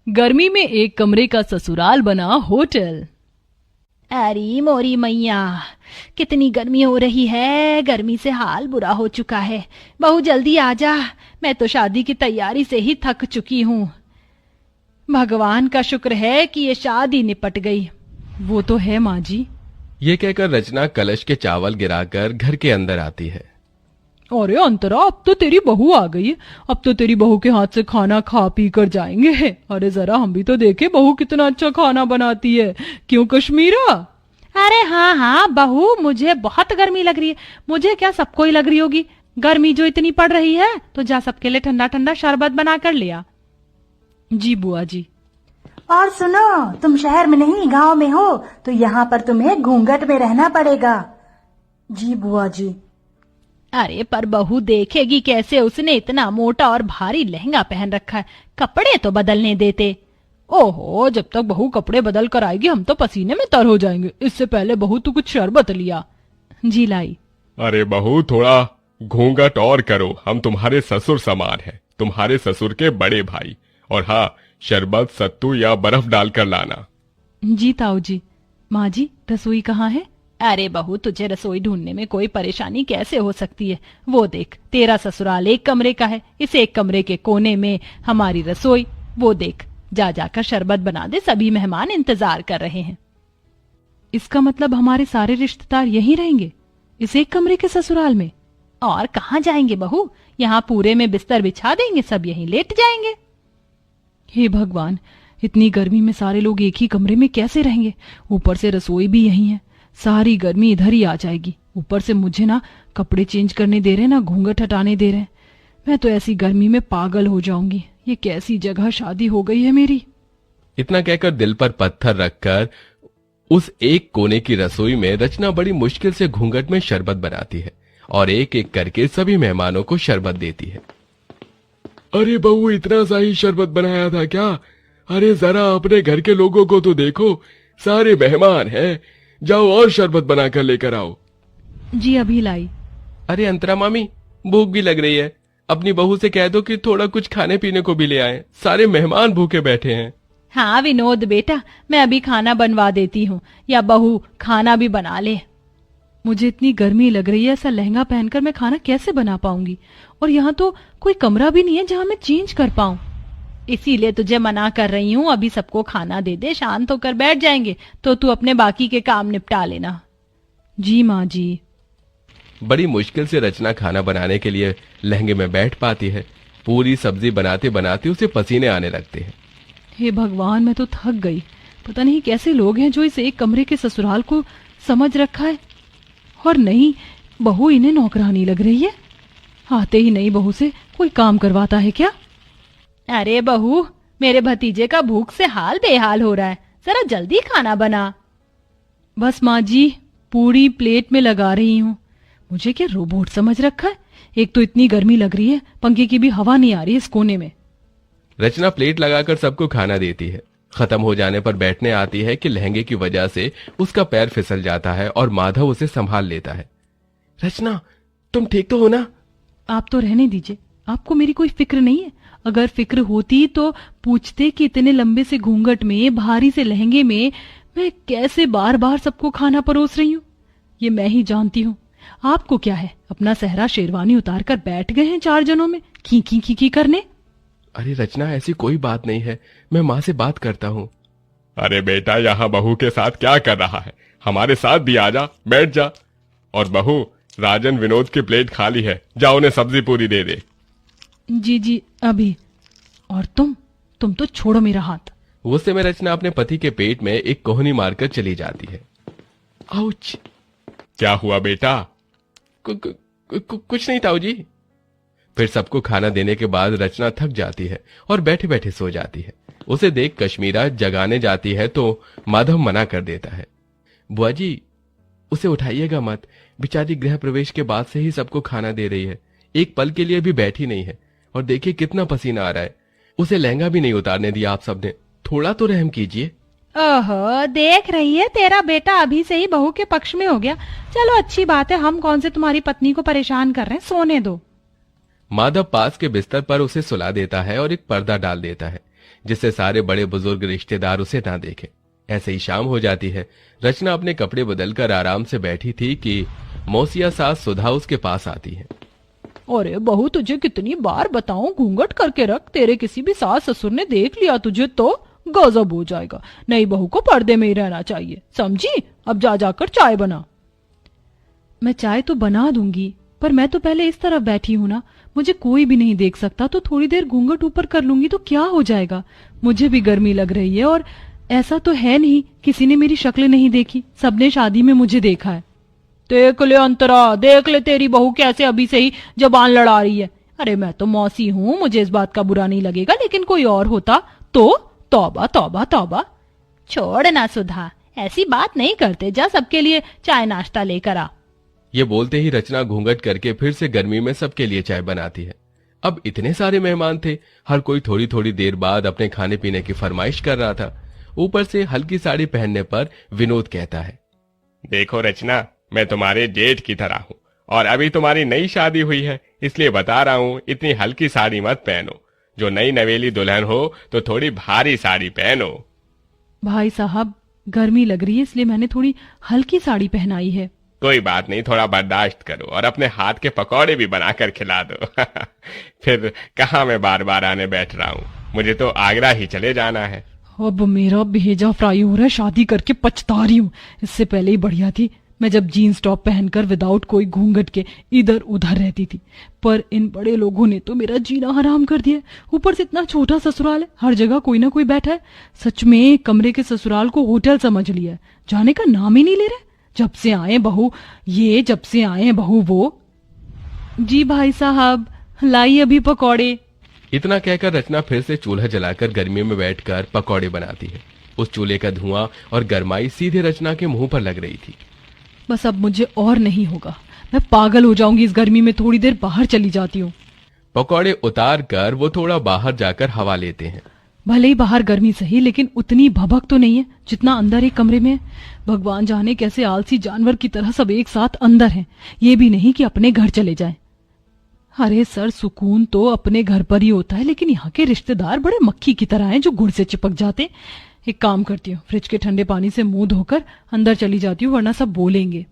गर्मी में एक कमरे का ससुराल बना होटल। अरे मोरी मैया, कितनी गर्मी हो रही है। गर्मी से हाल बुरा हो चुका है। बहू जल्दी आ जा, मैं तो शादी की तैयारी से ही थक चुकी हूँ। भगवान का शुक्र है कि ये शादी निपट गई। वो तो है माँ जी। ये कहकर रचना कलश के चावल गिराकर घर के अंदर आती है। अरे अंतरा, अब तो तेरी बहू आ गई है। अब तो तेरी बहू के हाथ से खाना खा पी कर जाएंगे। अरे जरा हम भी तो देखे बहू कितना अच्छा खाना बनाती है। क्यों कश्मीरा? अरे हाँ हाँ बहू, मुझे बहुत गर्मी लग रही है। मुझे क्या, सबको ही लग रही होगी। गर्मी जो इतनी पड़ रही है, तो जा सबके लिए ठंडा ठंडा शरबत बना कर लिया। जी बुआ जी। और सुनो, तुम शहर में नहीं गांव में हो, तो यहाँ पर तुम्हें घूंघट में रहना पड़ेगा। जी बुआ जी। अरे पर बहू देखेगी कैसे? उसने इतना मोटा और भारी लहंगा पहन रखा है, कपड़े तो बदलने देते। ओहो, जब तक बहू कपड़े बदल कर आएगी हम तो पसीने में तर हो जाएंगे। इससे पहले बहू तू कुछ शरबत लिया। जी लाई। अरे बहू, थोड़ा घूंघट और करो, हम तुम्हारे ससुर समान हैं, तुम्हारे ससुर के बड़े भाई। और हाँ, शरबत सत्तू या बर्फ डालकर लाना। जी ताऊ जी। माँ जी, रसोई कहाँ है? अरे बहू, तुझे रसोई ढूंढने में कोई परेशानी कैसे हो सकती है? वो देख, तेरा ससुराल एक कमरे का है, इस एक कमरे के कोने में हमारी रसोई। वो देख, जा जाकर शरबत बना दे, सभी मेहमान इंतजार कर रहे हैं। इसका मतलब हमारे सारे रिश्तेदार यहीं रहेंगे, इस एक कमरे के ससुराल में? और कहाँ जाएंगे बहू? यहाँ पूरे में बिस्तर बिछा देंगे, सब यहीं लेट जाएंगे। हे भगवान, इतनी गर्मी में सारे लोग एक ही कमरे में कैसे रहेंगे? ऊपर से रसोई भी यहीं है, सारी गर्मी इधर ही आ जाएगी। ऊपर से मुझे ना कपड़े चेंज करने दे रहे, ना घूंघट हटाने दे रहे। मैं तो ऐसी गर्मी में पागल हो जाऊंगी। ये कैसी जगह शादी हो गई है मेरी। इतना कहकर दिल पर पत्थर रखकर उस एक कोने की रसोई में रचना बड़ी मुश्किल से घूंघट में शरबत बनाती है और एक एक करके सभी मेहमानों को शरबत देती है। अरे बहू, इतना सा ही शरबत बनाया था क्या? अरे जरा अपने घर के लोगों को तो देखो, सारे मेहमान हैं। जाओ और शरबत बनाकर लेकर आओ। जी अभी लाई। अरे अंतरा मामी, भूख भी लग रही है, अपनी बहू से कह दो कि थोड़ा कुछ खाने पीने को भी ले आए, सारे मेहमान भूखे बैठे हैं। हाँ विनोद बेटा, मैं अभी खाना बनवा देती हूँ, या बहू खाना भी बना ले। मुझे इतनी गर्मी लग रही है, ऐसा लहंगा पहनकर मैं खाना कैसे बना पाऊंगी? और यहाँ तो कोई कमरा भी नहीं है जहाँ मैं चेंज कर पाऊं। इसीलिए तुझे मना कर रही हूँ, अभी सबको खाना दे दे, शांत होकर बैठ जाएंगे, तो तू अपने बाकी के काम निपटा लेना। जी माँ जी। बड़ी मुश्किल से रचना खाना बनाने के लिए लहंगे में बैठ पाती है। पूरी सब्जी बनाते बनाते उसे पसीने आने लगते हैं। हे भगवान, मैं तो थक गई। पता नहीं कैसे लोग हैं जो इस एक कमरे के ससुराल को समझ रखा है। और नहीं, बहू इन्हें नौकरानी लग रही है। आते ही नई बहू से कोई काम करवाता है क्या? अरे बहू, मेरे भतीजे का भूख से हाल बेहाल हो रहा है, जरा जल्दी खाना बना। बस माँ जी, पूरी प्लेट में लगा रही हूँ। मुझे क्या रोबोट समझ रखा है? एक तो इतनी गर्मी लग रही है, पंखे की भी हवा नहीं आ रही इस कोने में। रचना प्लेट लगाकर सबको खाना देती है। खत्म हो जाने पर बैठने आती है कि लहंगे की वजह से उसका पैर फिसल जाता है और माधव उसे संभाल लेता है। रचना, तुम ठीक तो हो ना? आप तो रहने दीजिए, आपको मेरी कोई फिक्र नहीं है। अगर फिक्र होती तो पूछते कि इतने लंबे से घूंघट में, भारी से लहंगे में मैं कैसे बार बार सबको खाना परोस रही हूँ। ये मैं ही जानती हूँ। आपको क्या है, अपना सहरा शेरवानी उतार कर बैठ गए हैं 4 जनों में खी करने। अरे रचना, ऐसी कोई बात नहीं है, मैं माँ से बात करता हूँ। अरे बेटा, यहाँ बहू के साथ क्या कर रहा है? हमारे साथ भी आजा, बैठ जा। और बहू, राजन विनोद की प्लेट खाली है, जाओ उन्हें सब्जी पूरी दे दे। जी जी अभी। और तुम तो छोड़ो मेरा हाथ। गुस्से में रचना अपने पति के पेट में एक कोहनी मारकर चली जाती है। आउच! क्या हुआ बेटा? कुछ नहीं ताऊ जी। फिर सबको खाना देने के बाद रचना थक जाती है और बैठे बैठे सो जाती है। उसे देख कश्मीरा जगाने जाती है तो माधव मना कर देता है। बुआ जी, उसे उठाइएगा मत, बेचारी गृह प्रवेश के बाद से ही सबको खाना दे रही है, एक पल के लिए भी बैठी नहीं है। और देखिए कितना पसीना आ रहा है, उसे लहंगा भी नहीं उतारने दिया आप सबने, थोड़ा तो रहम कीजिए। ओहो, देख रही है, तेरा बेटा अभी से ही बहू के पक्ष में हो गया। चलो अच्छी बात है, हम कौन से तुम्हारी पत्नी को परेशान कर रहे हैं, सोने दो। माधव पास के बिस्तर पर उसे सुला देता है और एक पर्दा डाल देता है, जिससे सारे बड़े बुजुर्ग रिश्तेदार उसे ना देखें। ऐसे ही शाम हो जाती है। रचना अपने कपड़े बदलकर आराम से बैठी थी कि मौसिया सास सुधा उसके पास आती है। अरे बहू, तुझे कितनी बार बताऊं घूंघट करके रख, तेरे किसी भी सास ससुर ने देख लिया तुझे तो गजब हो जाएगा। नई बहू को पर्दे में ही रहना चाहिए, समझी? अब जा जाकर चाय बना। मैं चाय तो बना दूंगी, पर मैं तो पहले इस तरफ बैठी हूं ना, मुझे कोई भी नहीं देख सकता, तो थोड़ी देर घूंघट ऊपर कर लूंगी तो क्या हो जाएगा। मुझे भी गर्मी लग रही है, और ऐसा तो है नहीं किसी ने मेरी शक्ल नहीं देखी, सबने शादी में मुझे देखा है। देख ले अंतरा, देख ले तेरी बहू कैसे अभी से ही जबान लड़ा रही है। अरे मैं तो मौसी हूँ, मुझे इस बात का बुरा नहीं लगेगा, लेकिन कोई और होता तो तौबा तौबा तौबा। छोड़ ना सुधा, ऐसी बात नहीं करते, जा सबके लिए चाय नाश्ता लेकर आ। ये बोलते ही रचना घूंघट करके फिर से गर्मी में सबके लिए चाय बनाती है। अब इतने सारे मेहमान थे, हर कोई थोड़ी थोड़ी देर बाद अपने खाने पीने की फरमाइश कर रहा था। ऊपर से हल्की साड़ी पहनने पर विनोद कहता है, देखो रचना, मैं तुम्हारे जेठ की तरह हूँ और अभी तुम्हारी नई शादी हुई है, इसलिए बता रहा हूँ इतनी हल्की साड़ी मत पहनो। जो नई नवेली दुल्हन हो तो थोड़ी भारी साड़ी पहनो। भाई साहब, गर्मी लग रही है इसलिए मैंने थोड़ी हल्की साड़ी पहनाई है। कोई बात नहीं, थोड़ा बर्दाश्त करो और अपने हाथ के पकौड़े भी बनाकर खिला दो। फिर कहाँ मैं बार बार आने बैठ रहा हूँ, मुझे तो आगरा ही चले जाना है। अब मेरा भेजा फ्राई हो रहा है, शादी करके पछता रही हूँ। इससे पहले ही बढ़िया थी मैं जब जीन्स टॉप पहनकर विदाउट कोई घूंघट के इधर उधर रहती थी, पर इन बड़े लोगों ने तो मेरा जीना हराम कर दिया। ऊपर से इतना छोटा ससुराल है, हर जगह कोई ना कोई बैठा है। सच में कमरे के ससुराल को होटल समझ लिया है, जाने का नाम ही नहीं ले रहे। जब से आए बहू ये, जब से आए बहू वो। जी भाई साहब, लाई अभी पकौड़े। इतना कहकर रचना फिर से चूल्हा जलाकर गर्मी में बैठकर पकौड़े बनाती है। उस चूल्हे का धुआं और गर्माई सीधे रचना के मुंह पर लग रही थी। बस अब मुझे और नहीं होगा, मैं पागल हो जाऊंगी इस गर्मी में, थोड़ी देर बाहर चली जाती हूँ। पकौड़े उतार कर वो थोड़ा बाहर जाकर हवा लेते हैं। भले ही बाहर गर्मी सही, लेकिन उतनी भभक तो नहीं है जितना अंदर एक कमरे में है। भगवान जाने कैसे आलसी जानवर की तरह सब एक साथ अंदर हैं, ये भी नहीं कि अपने घर चले जाएं। अरे सर, सुकून तो अपने घर पर ही होता है, लेकिन यहाँ के रिश्तेदार बड़े मक्खी की तरह हैं जो गुड़ से चिपक जाते। एक काम करती हूँ, फ्रिज के ठंडे पानी से मुंह धोकर अंदर चली जाती हूँ, वरना सब बोलेंगे।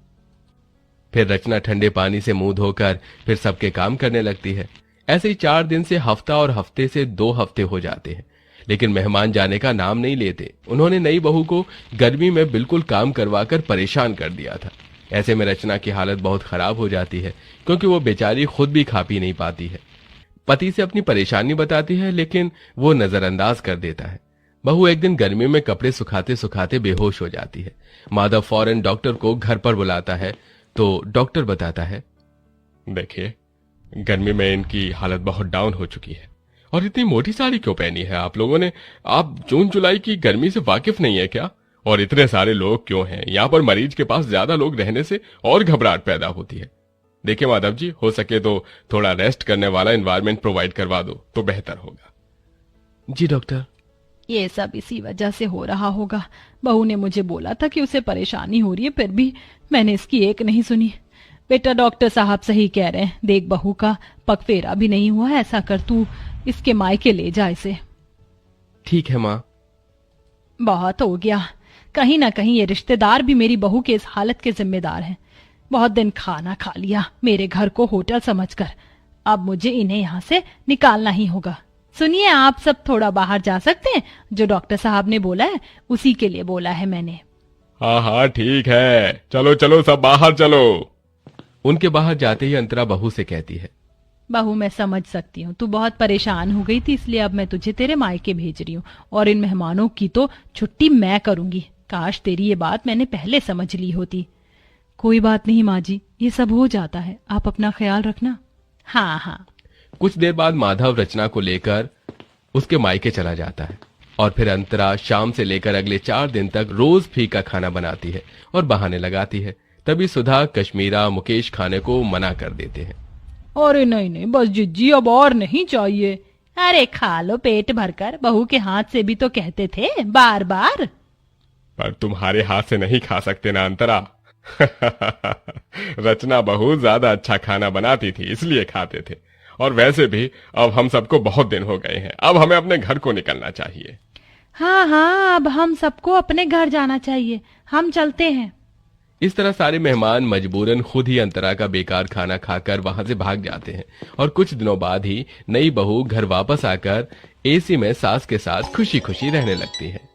फिर रचना ठंडे पानी से मुंह धोकर फिर सबके काम करने लगती है। ऐसे ही 4 दिन से हफ्ता और हफ्ते से 2 हफ्ते हो जाते हैं, लेकिन मेहमान जाने का नाम नहीं लेते। उन्होंने नई बहू को गर्मी में बिल्कुल काम करवाकर परेशान कर दिया था। ऐसे में रचना की हालत बहुत खराब हो जाती है, क्योंकि वो बेचारी खुद भी खा पी नहीं पाती है। पति से अपनी परेशानी बताती है, लेकिन वो नजरअंदाज कर देता है। बहू एक दिन गर्मी में कपड़े सुखाते सुखाते बेहोश हो जाती है। माधव फौरन डॉक्टर को घर पर बुलाता है, तो डॉक्टर बताता है, देखिए, गर्मी में इनकी हालत बहुत डाउन हो चुकी है। और इतनी मोटी साड़ी क्यों पहनी है आप लोगों ने? आप जून जुलाई की गर्मी से वाकिफ नहीं है क्या? और इतने सारे लोग क्यों हैं? यहाँ पर मरीज के पास ज्यादा लोग रहने से और घबराहट पैदा होती है। देखिए माधव जी, हो सके तो थोड़ा रेस्ट करने वाला एनवायरनमेंट प्रोवाइड करवा दो तो बेहतर होगा। जी डॉक्टर। ये सब इसी वजह से हो रहा होगा। बहू ने मुझे बोला था कि उसे परेशानी हो रही है, फिर भी मैंने इसकी एक नहीं सुनी। बेटा, डॉक्टर साहब सही कह रहे हैं। देख, बहू का पगफेरा भी नहीं हुआ, ऐसा कर तू इसके मायके ले जा इसे। ठीक है माँ। बहुत हो गया, कहीं ना कहीं ये रिश्तेदार भी मेरी बहू के इस हालत के जिम्मेदार हैं। बहुत दिन खाना खा लिया मेरे घर को होटल समझकर, अब मुझे इन्हें यहाँ से निकालना ही होगा। सुनिए, आप सब थोड़ा बाहर जा सकते हैं? जो डॉक्टर साहब ने बोला है उसी के लिए बोला है मैंने। हाँ हाँ ठीक है, चलो चलो सब बाहर चलो। उनके बाहर जाते ही अंतरा बहू से कहती है, बहू मैं समझ सकती हूँ, तू बहुत परेशान हो गई थी, इसलिए अब मैं तुझे तेरे मायके भेज रही हूँ और इन मेहमानों की तो छुट्टी मैं करूंगी। काश तेरी ये बात मैंने पहले समझ ली होती। कोई बात नहीं माँ जी, ये सब हो जाता है, आप अपना ख्याल रखना। हाँ हाँ। कुछ देर बाद माधव रचना को लेकर उसके मायके चला जाता है और फिर अंतरा शाम से लेकर अगले 4 दिन तक रोज फीका खाना बनाती है और बहाने लगाती है। तभी सुधा, कश्मीरा, मुकेश खाने को मना कर देते हैं। अरे नहीं नहीं, बस जिज्जी, अब और नहीं चाहिए। अरे खा लो पेट भरकर, बहू के हाथ से भी तो कहते थे बार बार। पर तुम्हारे हाथ से नहीं खा सकते ना अंतरा। रचना बहुत ज्यादा अच्छा खाना बनाती थी, इसलिए खाते थे। और वैसे भी अब हम सबको बहुत दिन हो गए हैं, अब हमें अपने घर को निकलना चाहिए। हाँ हाँ, अब हम सबको अपने घर जाना चाहिए, हम चलते हैं। इस तरह सारे मेहमान मजबूरन खुद ही अंतरा का बेकार खाना खाकर वहां से भाग जाते हैं और कुछ दिनों बाद ही नई बहू घर वापस आकर एसी में सास के साथ खुशी खुशी रहने लगती है।